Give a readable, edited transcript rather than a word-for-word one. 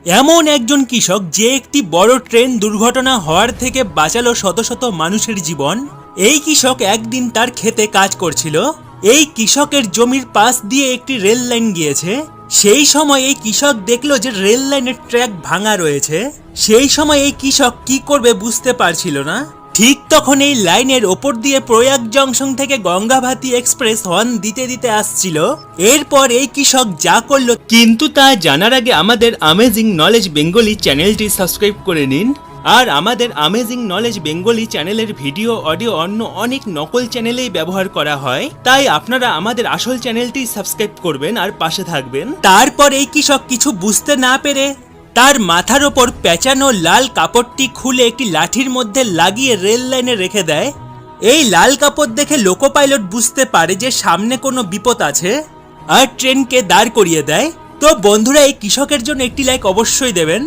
এমন একজন কৃষক যে একটি বড় ট্রেন দুর্ঘটনা হওয়ার থেকে বাঁচালো শত শত মানুষের জীবন। এই কৃষক একদিন তার ক্ষেতে কাজ করছিল। এই কৃষকের জমির পাশ দিয়ে একটি রেল লাইন গিয়েছে। সেই সময় এই কৃষক দেখলো যে রেল লাইনের ট্র্যাক ভাঙা রয়েছে। সেই সময় এই কৃষক কি করবে বুঝতে পারছিল না। ঠিক তখন এই লাইনের ওপর দিয়ে প্রয়াগ জংশন থেকে গঙ্গাভাতি এক্সপ্রেস হর্ন দিতে দিতে আসছিল। এরপর এই কৃষক যা করলো, কিন্তু তা জানার আগে আমাদের অ্যামেজিং নলেজ বেঙ্গলি চ্যানেলটি সাবস্ক্রাইব করে নিন। আর আমাদের অ্যামেজিং নলেজ বেঙ্গলি চ্যানেলের ভিডিও অডিও অন্য অনেক নকল চ্যানেলেই ব্যবহার করা হয়, তাই আপনারা আমাদের আসল চ্যানেলটি সাবস্ক্রাইব করবেন আর পাশে থাকবেন। তারপর এই কৃষক কিছু বুঝতে না পেরে তার মাথার ওপর পেঁচানো লাল কাপড়টি খুলে একটি লাঠির মধ্যে লাগিয়ে রেল লাইনে রেখে দেয়। এই লাল কাপড় দেখে লোকো পাইলট বুঝতে পারে যে সামনে কোনো বিপদ আছে আর ট্রেনকে দাঁড় করিয়ে দেয়। তো বন্ধুরা, এই কৃষকের জন্য একটি লাইক অবশ্যই দেবেন।